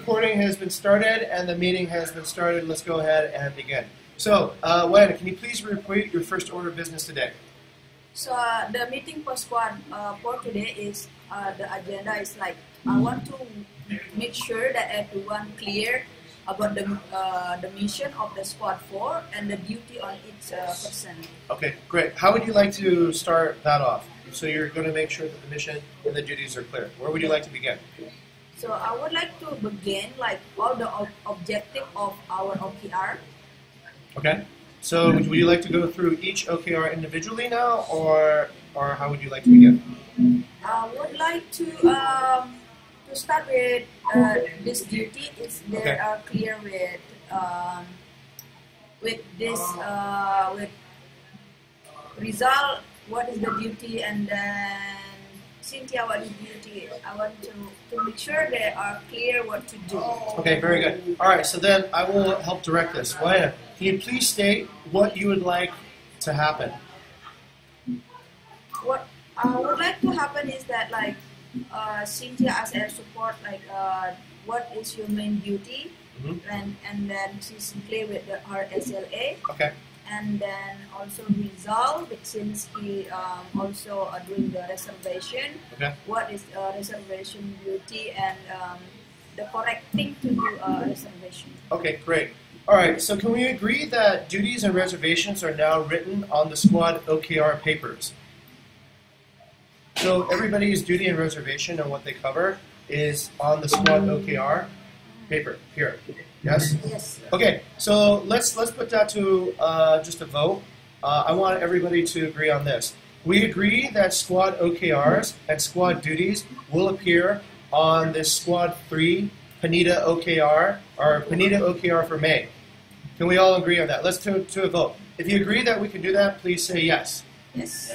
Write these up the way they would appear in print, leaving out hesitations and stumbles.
Recording has been started and the meeting has been started. Let's go ahead and begin. So, Wen, can you please repeat your first order of business today? So the meeting for squad for today is the agenda is like I want to make sure that everyone clear about the mission of the squad 4 and the duty on each person. Okay, great. How would you like to start that off? So you're going to make sure that the mission and the duties are clear. Where would you like to begin? So I would like to begin like all the objective of our OKR. Okay. So would you like to go through each OKR individually now, or how would you like to begin? I would like to start with this duty. Is they are clear with this with result. What is the duty, and then Cynthia, what is duty? I want to make sure they are clear what to do. Okay, very good. All right, so then I will help direct this. Waya, can you please state what you would like to happen? What I would like to happen is that like Cynthia as air support, like what is your main duty, and then she's clear with her SLA. Okay. And then also Rizal, since he also doing the reservation. Okay. What is reservation duty and the correct thing to do reservation. Okay, great. All right, so can we agree that duties and reservations are now written on the squad OKR papers? So everybody's duty and reservation and what they cover is on the squad OKR paper here. Yes? Yes. Okay, so let's put that to just a vote. I want everybody to agree on this. We agree that squad OKRs and squad duties will appear on this squad 3 Panida OKR, or Panida OKR for May. Can we all agree on that? Let's to a vote. If you agree that we can do that, please say yes. Yes.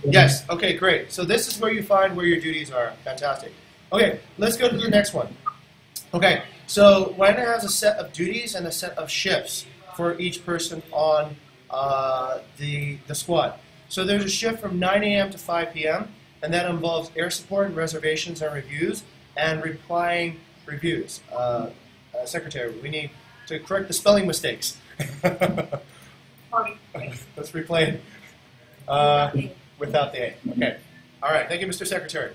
Yes. Okay, great. So this is where you find where your duties are. Fantastic. Okay, let's go to the next one. Okay, so Wanda has a set of duties and a set of shifts for each person on the squad. So there's a shift from 9 a.m. to 5 p.m., and that involves air support and reservations and reviews, and replying reviews. Secretary, we need to correct the spelling mistakes. Let's replay it without the A. Okay. All right, thank you, Mr. Secretary.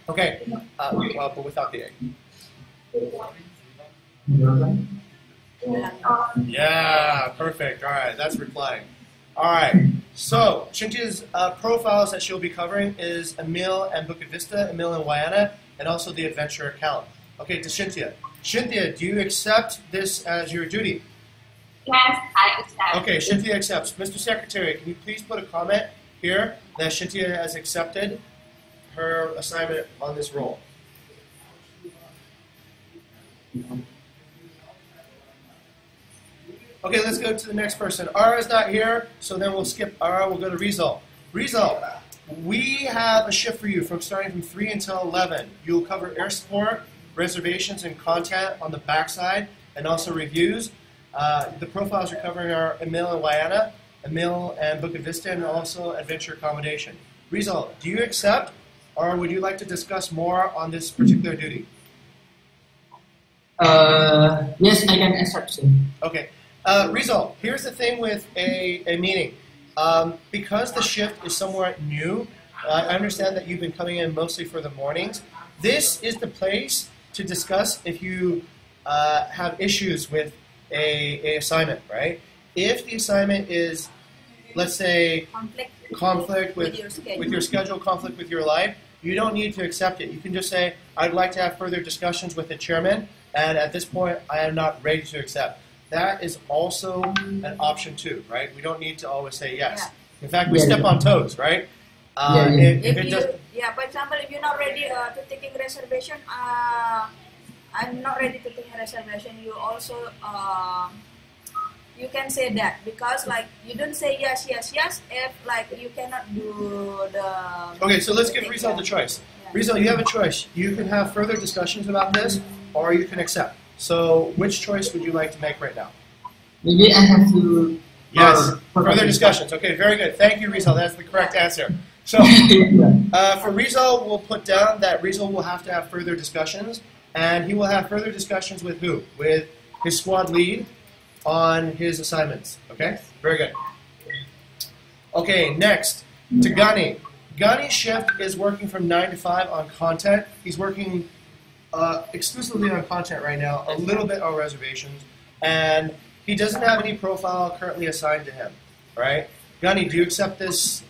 Okay, well, but without the A. Yeah, perfect. All right, that's replying. All right, so Cynthia's profiles that she'll be covering is Emil and Bukit Vista, Emil and Wayana, and also the adventure account. Okay, to Cynthia. Cynthia, do you accept this as your duty? Yes, I accept. Okay, Cynthia accepts. Mr. Secretary, can you please put a comment here that Cynthia has accepted her assignment on this role? Okay, let's go to the next person. Ara is not here, so then we'll skip Ara. We'll go to Rizal. Rizal, we have a shift for you from starting from 3 until 11. You'll cover air support, reservations, and content on the backside, and also reviews. The profiles you're covering are Emil and Wayana, Emil and Bukit Vista, and also adventure accommodation. Rizal, do you accept, or would you like to discuss more on this particular duty? Yes, I can accept, sir. Okay. Rizal, here's the thing with a meeting. Because the shift is somewhat new, I understand that you've been coming in mostly for the mornings. This is the place to discuss if you have issues with a assignment, right? If the assignment is, let's say, conflict with your schedule, conflict with your life, you don't need to accept it. You can just say, I'd like to have further discussions with the chairman, and at this point, I am not ready to accept. That is also an option too, right? We don't need to always say yes. Yeah. In fact, we step on toes, right? For example, if you're not ready to taking reservation, I'm not ready to take a reservation. You also you can say that, because like you don't say yes if like you cannot do the. Okay, so let's give Rizal the choice. Yeah. Rizal, you have a choice. You can have further discussions about this, or you can accept. So, which choice would you like to make right now? Maybe I have to... Yes, further discussions. Okay, very good. Thank you, Rizal. That's the correct answer. So, for Rizal, we'll put down that Rizal will have to have further discussions and he will have further discussions with who? With his squad lead on his assignments. Okay, very good. Okay, next to Gani. Gani's shift is working from 9 to 5 on content. He's working exclusively on content right now, a little bit on reservations, and he doesn't have any profile currently assigned to him. All right, Gani, do you accept this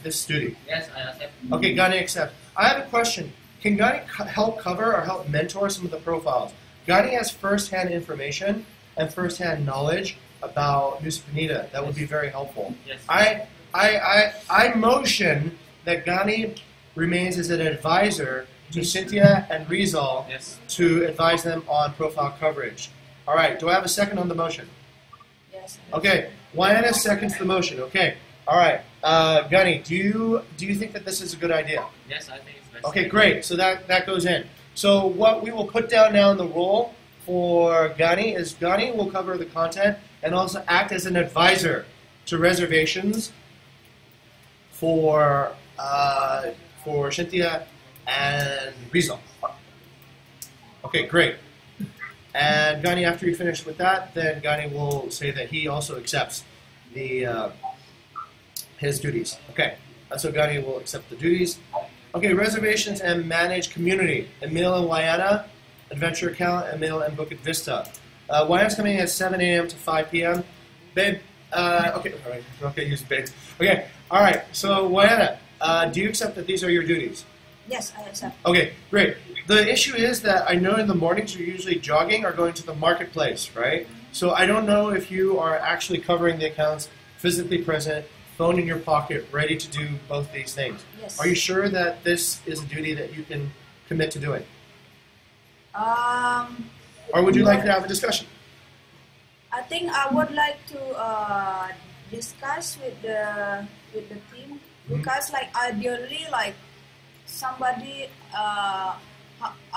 this duty? Yes, I accept. Okay, Gani accepts. I have a question. Can Gani help cover or help mentor some of the profiles? Gani has first-hand information and first-hand knowledge about Nusa Penida. That would be very helpful. Yes. I motion that Gani remains as an advisor to Cynthia and Rizal Yes. to advise them on profile coverage. All right, do I have a second on the motion? Yes. Okay, Wayana seconds the motion. Okay, all right. Gani, do you think that this is a good idea? Yes, I think it's best. Okay, great. So that goes in. So what we will put down now in the role for Gani is Gani will cover the content and also act as an advisor to reservations for Cynthia and Rizal. Okay, great. And Gani, after you finish with that, then Gani will say that he also accepts the his duties. Okay, so Gani will accept the duties. Okay, reservations and manage community. Emil and Wayana, adventure account, Emil and Bukit Vista. Wayana's coming in at 7 a.m. to 5 p.m. Babe, okay, all right, okay, use babe. Okay, all right, so Wayana, do you accept that these are your duties? Yes, I accept. Okay, great. The issue is that I know in the mornings you're usually jogging or going to the marketplace, right? So I don't know if you are actually covering the accounts, physically present, phone in your pocket, ready to do both these things. Yes. Are you sure that this is a duty that you can commit to doing? Or would you like to have a discussion? I think I would like to discuss with the team because like ideally like somebody I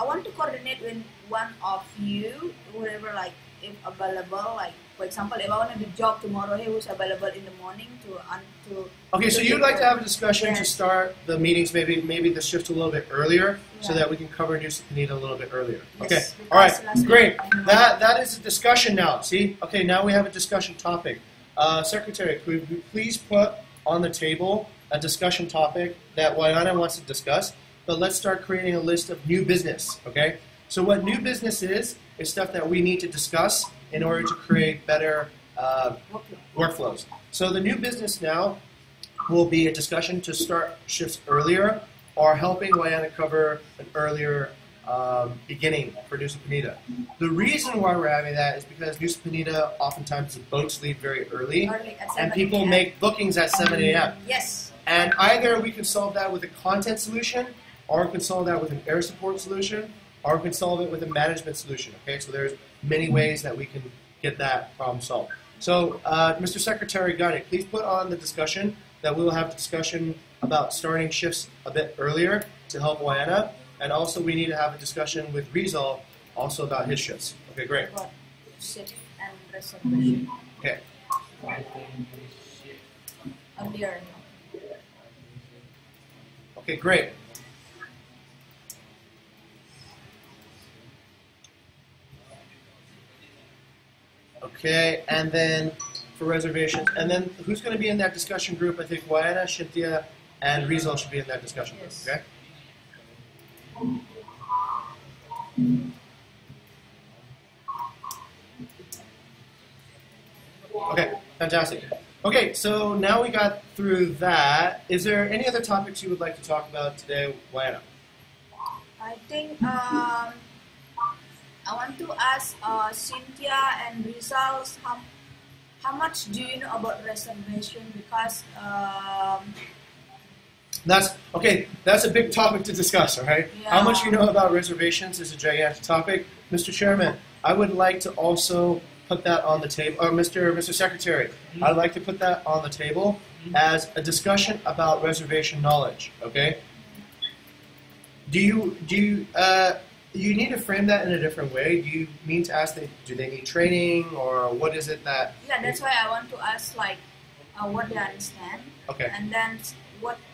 want to coordinate with one of you, whoever like if available. Like for example, if I want to do job tomorrow, who's available in the morning to. Okay, so you'd like to have a discussion to Yes. start the meetings, maybe the shift a little bit earlier, so Yeah. that we can cover Nusa Penida a little bit earlier. Yes, Okay, because all right, last great. week- That is a discussion now. See, okay, now we have a discussion topic. Secretary, could you please put on the table a discussion topic that Wayana wants to discuss? But let's start creating a list of new business. Okay, so what new business is stuff that we need to discuss in order to create better workflows. So the new business now will be a discussion to start shifts earlier or helping Wayana cover an earlier beginning for Nusa Penida. The reason why we're having that is because Nusa Penida oftentimes the boats leave very early Early at and 7 people a.m. make bookings at 7 a.m. Yes. And either we can solve that with a content solution, or we can solve that with an air support solution, or we can solve it with a management solution. Okay, so there's many ways that we can get that problem solved. So, Mr. Secretary Gani, please put on the discussion that we will have a discussion about starting shifts a bit earlier to help Wayana, and also we need to have a discussion with Rizal also about his shifts. Okay, great. About shift and reservation Okay. earlier. Okay, great. Okay, and then for reservations, and then who's going to be in that discussion group? I think Wayana, Shintia, and Rizal should be in that discussion group. Yes. Okay. Okay, fantastic. Okay, so now we got through that. Is there any other topics you would like to talk about today, Wayana? I think I want to ask Cynthia and Rizal how much do you know about reservation because That's okay. That's a big topic to discuss. All right. Yeah. How much you know about reservations is a gigantic topic, Mr. Chairman. I would like to also put that on the table, or Mr. Secretary. I'd like to put that on the table as a discussion about reservation knowledge. Okay. Do you you need to frame that in a different way? Do you mean to ask do they need training, or what is it that? yeah, that's why I want to ask like what they understand, Okay. and then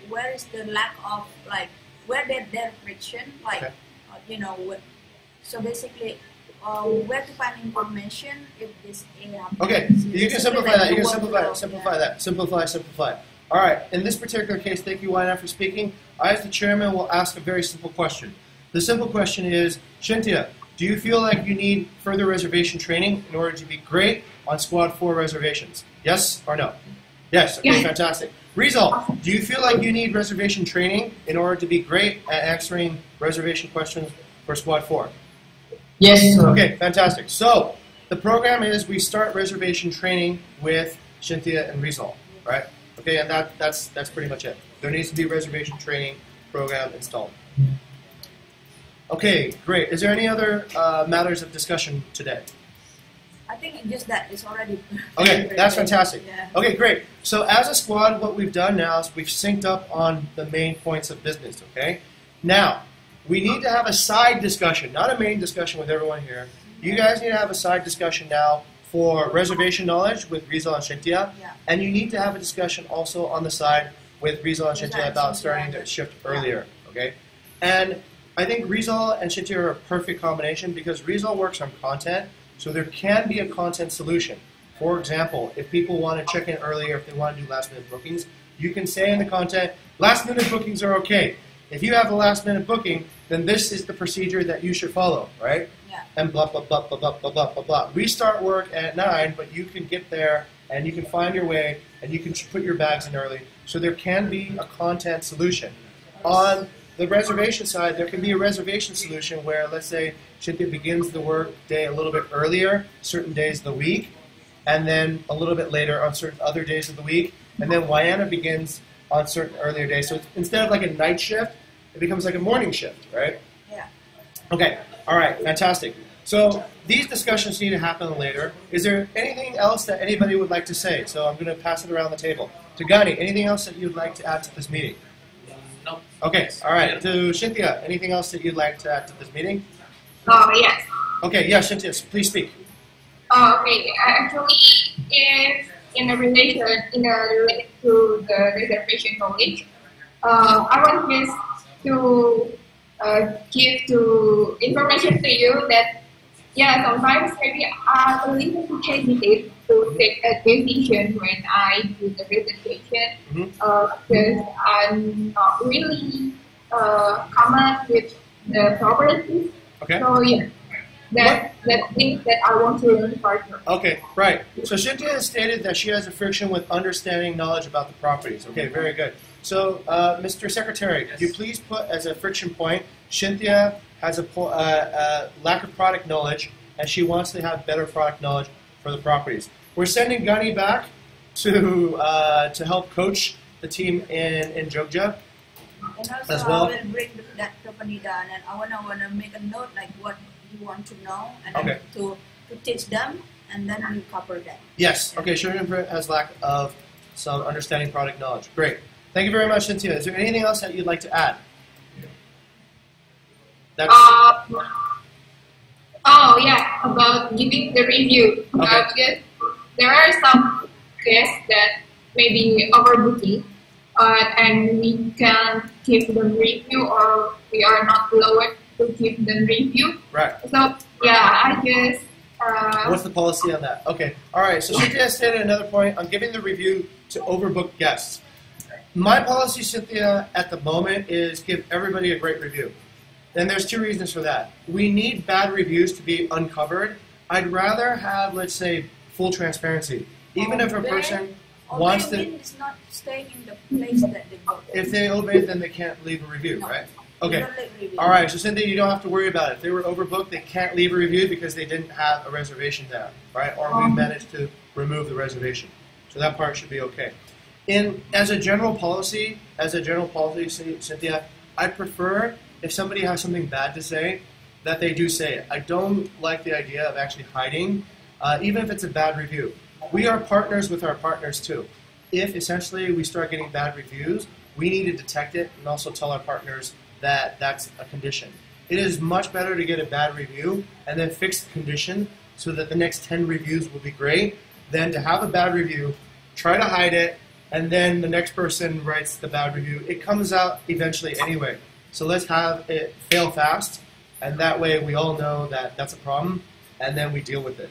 where is the lack of like where their friction like Okay. you know So basically, where to find information if this happens. Okay, you can simplify that. You can simplify. All right, in this particular case, thank you, Wynand, for speaking. I, as the chairman, will ask a very simple question. The simple question is, Cynthia, do you feel like you need further reservation training in order to be great on Squad 4 reservations? Yes or no? Yes, okay, fantastic. Rizal, do you feel like you need reservation training in order to be great at answering reservation questions for Squad 4? Yes, sir. Okay, fantastic. So, the program is we start reservation training with Cynthia and Rizal, right? Okay, and that's pretty much it. There needs to be a reservation training program installed. Okay, great. Is there any other matters of discussion today? I think just that is already. Okay, that's fantastic. Yeah. Okay, great. So as a squad, what we've done now is we've synced up on the main points of business, okay? Now, we need to have a side discussion, not a main discussion with everyone here. You guys need to have a side discussion now for reservation knowledge with Rizal and Cynthia, and you need to have a discussion also on the side with Rizal and Cynthia about starting to shift earlier, okay? And I think Rizal and Cynthia are a perfect combination because Rizal works on content, so there can be a content solution. For example, if people want to check in earlier, if they want to do last-minute bookings, you can say in the content, last-minute bookings are okay. If you have a last-minute booking, then this is the procedure that you should follow, right? Yeah. And blah, blah, blah, blah, blah, blah, blah, blah, blah. We start work at 9, but you can get there and you can find your way and you can put your bags in early. So there can be a content solution. On the reservation side, there can be a reservation solution where, let's say, Cynthia begins the work day a little bit earlier, certain days of the week, and then a little bit later on certain other days of the week, and then Wynand begins on certain earlier days. So it's, instead of like a night shift, it becomes like a morning shift, right? Yeah. Okay, all right, fantastic. So these discussions need to happen later. Is there anything else that anybody would like to say? So I'm going to pass it around the table. To Gani, anything else that you'd like to add to this meeting? No. Okay, all right. To Cynthia, anything else that you'd like to add to this meeting? Yes. Okay, yes, Cynthia, please speak. Okay. Actually, if in a relation related to the reservation knowledge, I want just to give to information to you that sometimes maybe I'm a little bit hesitant to take a decision when I do the reservation because I'm not really come up with the properties. Okay. So that things that I want to learn further. Okay, right. So Cynthia has stated that she has a friction with understanding knowledge about the properties. Okay, very good. So, Mr. Secretary, could you please put as a friction point, Cynthia has a lack of product knowledge, and she wants to have better product knowledge for the properties. We're sending Gani back to help coach the team in Jogja. And also, as well. I will bring that company down, and I wanna make a note like what you want to know, and Okay. then to teach them, and then we cover that. Yes. Okay, Cynthia has lack of some understanding product knowledge. Great. Thank you very much, Cynthia. Is there anything else that you'd like to add? That's, About giving the review. Okay. Because there are some guests that may be overbooking, and we can give them review, or we are not allowed to give them review. right. So I guess. What's the policy on that? Okay. All right. So Cynthia stated another point. I'm giving the review to overbooked guests. My policy, Cynthia, at the moment is give everybody a great review. And there's two reasons for that. We need bad reviews to be uncovered. I'd rather have, let's say, full transparency. Even if a person wants to... It's not staying in the place that they go. If they obey, then they can't leave a review, No. right? You Okay. don't leave review. All right, so Cynthia, you don't have to worry about it. If they were overbooked, they can't leave a review because they didn't have a reservation there, right? Or we managed to remove the reservation. So that part should be okay. As a general policy, Cynthia, I prefer if somebody has something bad to say, that they do say it. I don't like the idea of actually hiding, even if it's a bad review. We are partners with our partners too. If essentially we start getting bad reviews, we need to detect it and also tell our partners that that's a condition. It is much better to get a bad review and then fix the condition so that the next 10 reviews will be great than to have a bad review, try to hide it, and then the next person writes the bad review. It comes out eventually anyway. So let's have it fail fast And that way we all know that that's a problem, and then we deal with it.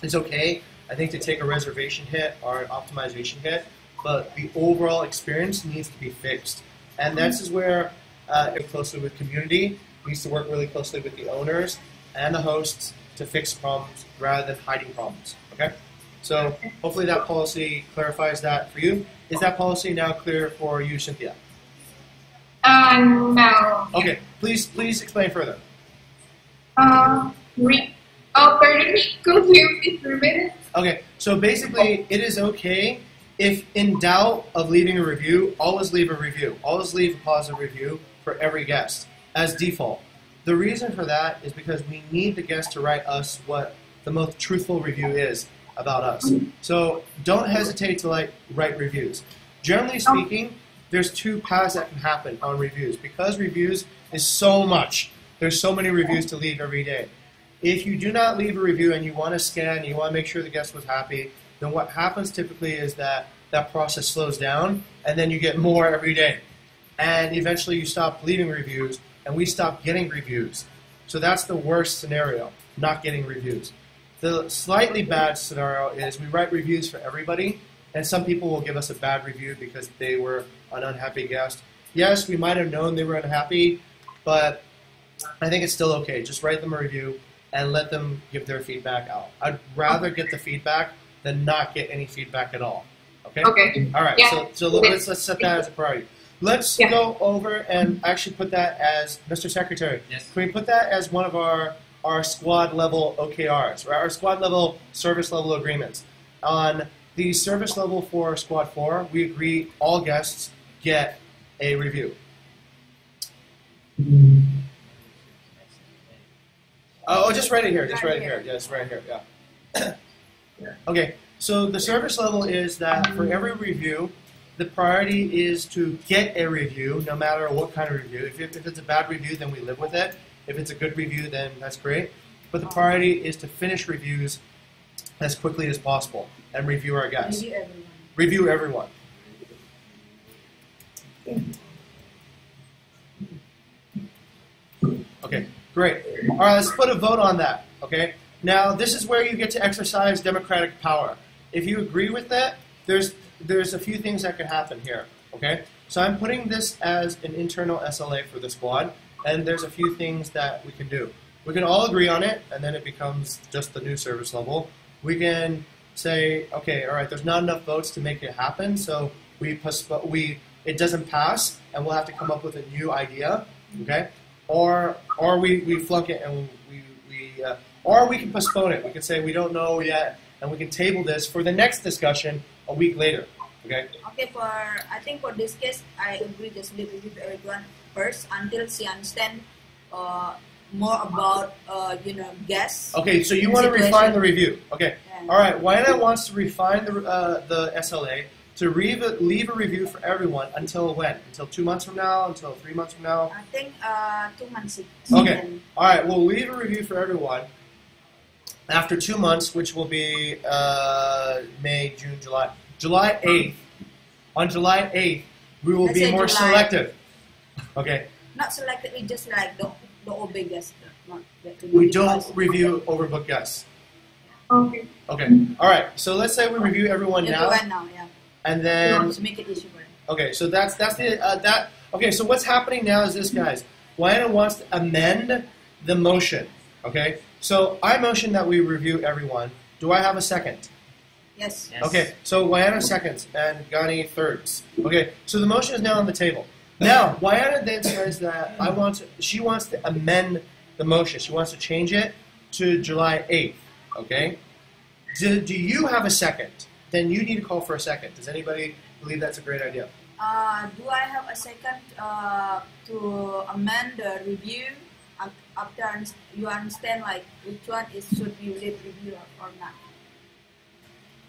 It's okay, I think, to take a reservation hit or an optimization hit, but the overall experience needs to be fixed. And this is where work closely with community, needs to work really closely with the owners and the hosts to fix problems rather than hiding problems. Okay? So hopefully that policy clarifies that for you. Is that policy now clear for you, Cynthia? No. Okay, please explain further. Pardon me, could you please repeat it? Okay, so basically it is okay if in doubt of leaving a review, always leave a review. Always leave a positive review for every guest as default. The reason for that is because we need the guest to write us what the most truthful review is about us. So don't hesitate to write reviews. Generally speaking, there's two paths that can happen on reviews. Because reviews is so much, there's so many reviews to leave every day. If you do not leave a review and you want to scan, you want to make sure the guest was happy, then what happens typically is that process slows down, and then you get more every day. And eventually you stop leaving reviews, and we stop getting reviews. So that's the worst scenario, not getting reviews. The slightly bad scenario is we write reviews for everybody, and some people will give us a bad review because they were an unhappy guest. Yes, we might have known they were unhappy, but I think it's still okay. Just write them a review and let them give their feedback out. I'd rather get the feedback than not get any feedback at all. Okay? Okay. All right, Yeah. so let's set that as a priority. Let's go over and actually put that as, Mr. Secretary, Yes. can we put that as one of our squad level OKRs, right? Our squad level service level agreements? On the service level for Squad 4, we agree all guests get a review. Oh, just write it here. Just write it here. Yes, right here. Yeah. Okay. So the service level is that for every review, the priority is to get a review, no matter what kind of review. If it's a bad review, then we live with it. If it's a good review, then that's great. But the priority is to finish reviews as quickly as possible and review our guests. Review everyone. Okay, great. All right, let's put a vote on that. Okay. Now, this is where you get to exercise democratic power. If you agree with that, there's a few things that can happen here. Okay. So I'm putting this as an internal SLA for the squad, and there's a few things that we can do. We can all agree on it, and then it becomes just the new service level. We can say, okay, all right, there's not enough votes to make it happen, so it doesn't pass, and we'll have to come up with a new idea. Okay. Or we flunk it and or we can postpone it. We can say we don't know yet, and we can table this for the next discussion a week later. Okay. Okay. I think for this case, I agree. Just leave it with everyone first until she understand more about guests. Okay. So you want to refine the review. Okay. Yeah. All right. Wayana wants to refine the SLA to leave a review for everyone until when? Until 2 months from now? Until 3 months from now? I think 2 months. Okay. All right. We'll leave a review for everyone after 2 months, which will be May, June, July. July 8th. On July 8th, we will be more selective. Okay. Not selective. We just like the OB guests. We don't review overbooked guests. Okay. Okay. All right. So let's say we review everyone now. Yeah. And then To make it easier. okay, so that's the that. Okay, so what's happening now is this, guys. Wayana wants to amend the motion. Okay, so I motion that we review everyone. Do I have a second? Yes. Okay, so Wayana seconds and Gani thirds. Okay, so the motion is now on the table. Now Wayana then says that she wants to amend the motion. She wants to change it to July 8th. Okay, do you have a second? Then you need to call for a second. Does anybody believe that's a great idea? Do I have a second to amend the review after you understand which one should be review or not?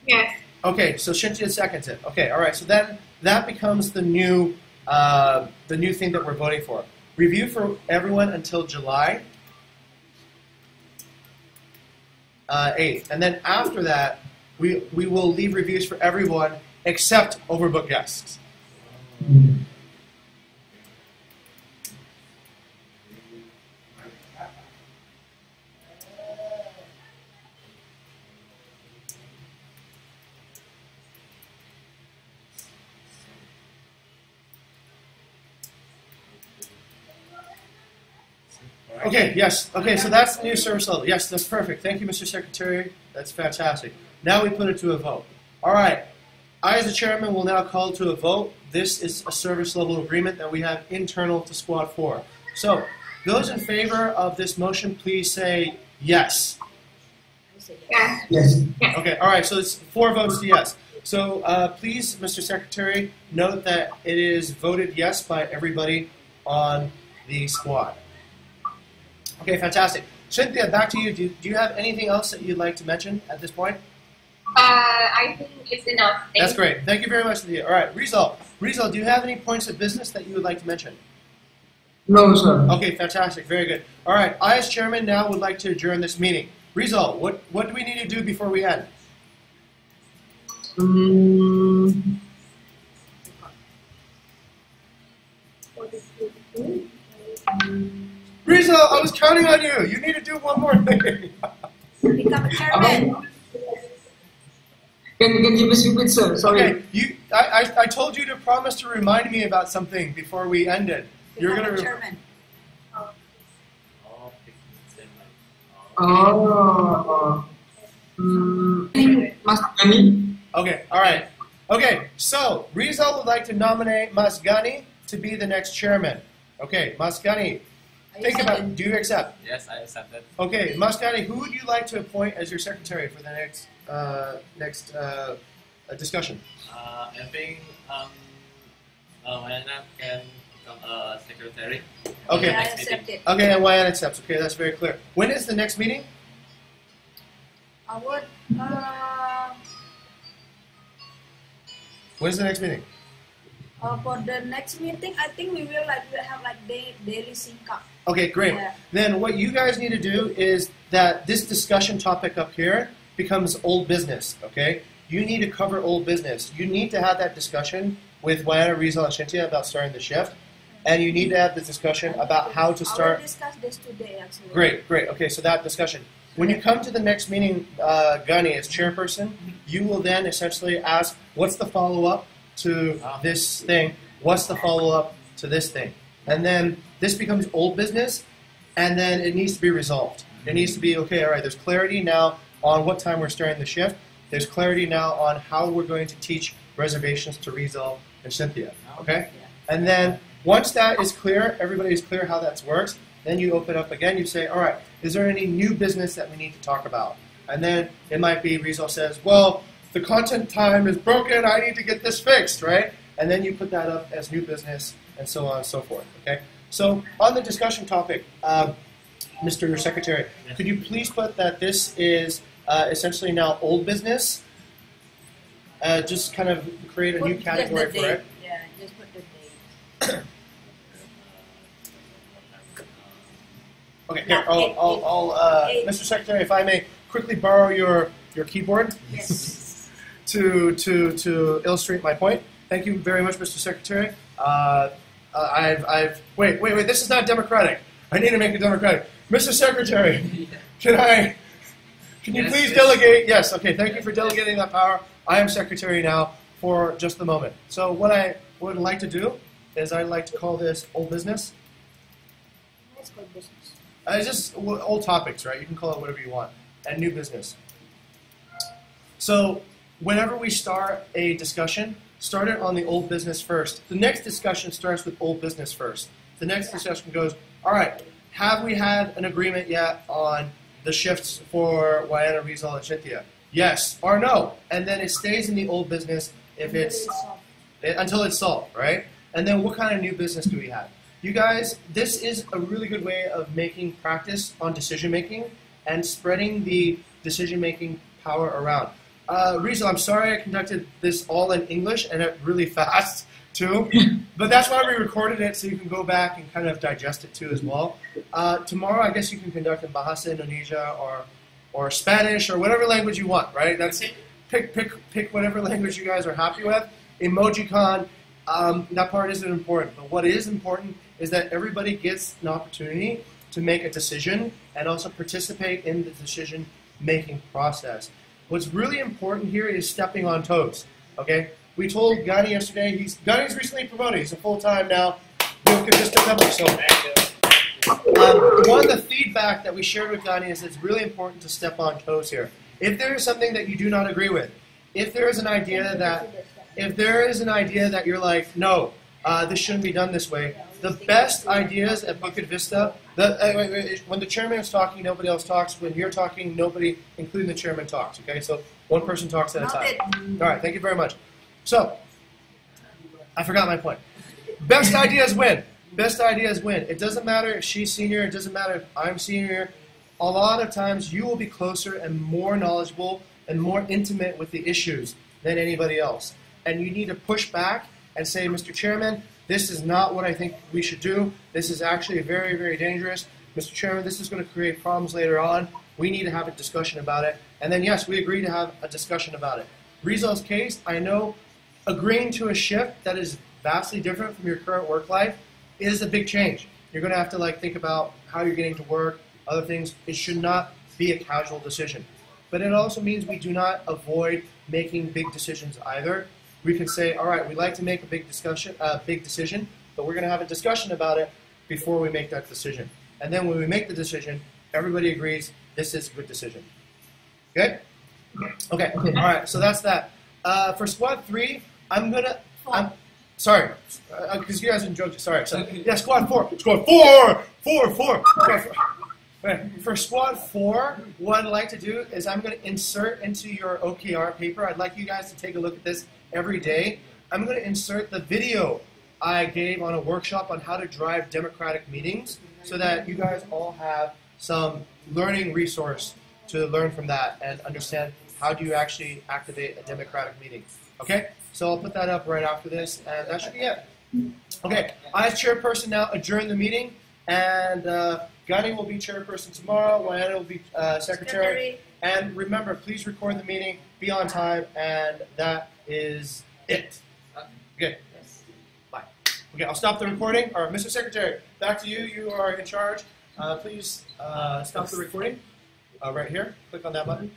Yes. Okay, so Cynthia seconds it. Okay, all right. So then that becomes the new thing that we're voting for. Review for everyone until July 8th, and then after that, we will leave reviews for everyone except overbooked guests. Okay, yes. Okay, so that's the new service level. Yes, that's perfect. Thank you, Mr. Secretary. That's fantastic. Now we put it to a vote. All right. I, as the chairman, will now call to a vote. This is a service level agreement that we have internal to Squad 4. So, those in favor of this motion, please say yes. Yes. Yes. Okay, all right, so it's 4 votes to yes. So please, Mr. Secretary, note that it is voted yes by everybody on the squad. Okay, fantastic. Cynthia, back to you. Do you have anything else that you'd like to mention at this point? I think it's enough. That's great. Thank you very much, Cynthia. All right, Rizal. Rizal, do you have any points of business that you would like to mention? No, sir. Okay, fantastic. Very good. All right, I, as chairman, now would like to adjourn this meeting. Rizal, what do we need to do before we end? Rizal, I was counting on you. You need to do one more thing. Become a chairman. Can you repeat, sir? Sorry. Okay, I told you to promise to remind me about something before we ended. You're Become gonna. a chairman. Mas Gani? Okay, all right. Okay, so Rizal would like to nominate Mas Gani to be the next chairman. Okay, Mas Gani, think about it. Do you accept? Yes, I accept that. Okay, Mas Gani, who would you like to appoint as your secretary for the next discussion? I think Mayana can become a secretary. Okay. I Next meeting. accept it. Okay, and Wayan accepts. Okay, that's very clear. When is the next meeting? I would, When is the next meeting? for the next meeting, I think we will have daily sync up. Okay, great. Yeah. Then what you guys need to do is that this discussion topic up here becomes old business, okay? You need to cover old business. You need to have that discussion with Wayana, Rizal, and Shintia about starting the shift. And you need to have the discussion about how to I will start. discuss this today, actually. Great, great. Okay, so that discussion. When you come to the next meeting, Gani, as chairperson, you will then essentially ask, what's the follow-up to this thing? What's the follow-up to this thing? And then this becomes old business, and then it needs to be resolved. It needs to be, okay, all right, there's clarity now on what time we're starting the shift. There's clarity now on how we're going to teach reservations to Rizal and Cynthia, okay? And then once that is clear, everybody is clear how that works, then you open up again, you say, all right, is there any new business that we need to talk about? And then it might be Rizal says, well, the content time is broken, I need to get this fixed, right? And then you put that up as new business and so on and so forth, okay? So on the discussion topic, Mr. Secretary, could you please put that this is essentially now old business? Just kind of create a new Put category just the for date. it. Yeah, just put the date. Okay, here, Mr. Secretary, if I may quickly borrow your keyboard Yes. to illustrate my point. Thank you very much, Mr. Secretary. Wait, this is not democratic. I need to make it democratic. Mr. Secretary, can you Yes, please yes. delegate? Yes, okay, thank you for delegating that power. I am Secretary now for just the moment. So what I would like to do is I'd like to call this old business. Let's go business. It's just old topics, right? You can call it whatever you want. And new business. So whenever we start a discussion, start it on the old business first. The next discussion starts with old business first. The next discussion goes, all right, have we had an agreement yet on the shifts for Wayana, Rizal, and Shintia? Yes or no. And then it stays in the old business if until it's solved, right? And then what kind of new business do we have? You guys, this is a really good way of making practice on decision making and spreading the decision making power around. Rizal, I'm sorry I conducted this all in English and really fast too, but that's why we recorded it so you can go back and kind of digest it too as well. Tomorrow, I guess you can conduct in Bahasa Indonesia or Spanish or whatever language you want, right? That's pick whatever language you guys are happy with. Emojicon, that part isn't important, but what is important is that everybody gets an opportunity to make a decision and also participate in the decision-making process. What's really important here is stepping on toes, okay? We told Gani yesterday, Gani's recently promoted. He's a full-time now Bukit Vista member, so One of the feedback that we shared with Gani is it's really important to step on toes here. If there is something that you do not agree with, if there is an idea that you're like, no, this shouldn't be done this way, the best ideas at Bukit Vista, when the chairman is talking, nobody else talks. When you're talking, nobody, including the chairman, talks. Okay, so one person talks at a time. All right, thank you very much. So, I forgot my point. Best ideas win. Best ideas win. It doesn't matter if she's senior, it doesn't matter if I'm senior. A lot of times you will be closer and more knowledgeable and more intimate with the issues than anybody else. And you need to push back and say, Mr. Chairman, this is not what I think we should do. This is actually very, very dangerous. Mr. Chairman, this is going to create problems later on. We need to have a discussion about it. And then, yes, we agree to have a discussion about it. Rizal's case, I know agreeing to a shift that is vastly different from your current work life is a big change. You're going to have to think about how you're getting to work, other things. It should not be a casual decision. But it also means we do not avoid making big decisions either. We can say, all right, we'd like to make a big decision, but we're going to have a discussion about it before we make that decision. And then when we make the decision, everybody agrees this is a good decision. Good? Okay. All right. So that's that. For squad 3, sorry, because you guys enjoyed it. Sorry. So, yeah, squad 4. Squad 4. For squad 4, what I'd like to do is I'm going to insert into your OKR paper. I'd like you guys to take a look at this every day. I'm going to insert the video I gave on a workshop on how to drive democratic meetings so that you guys all have some learning resource to learn from that and understand how do you actually activate a democratic meeting. Okay? So I'll put that up right after this, and that should be it. Okay, I, as chairperson, now adjourn the meeting, and Gani will be chairperson tomorrow, Diana will be secretary. And remember, please record the meeting, be on time, and that is it. Okay. Bye. Okay, I'll stop the recording. Or Mr. Secretary, back to you. You are in charge. Please stop the recording right here. Click on that button.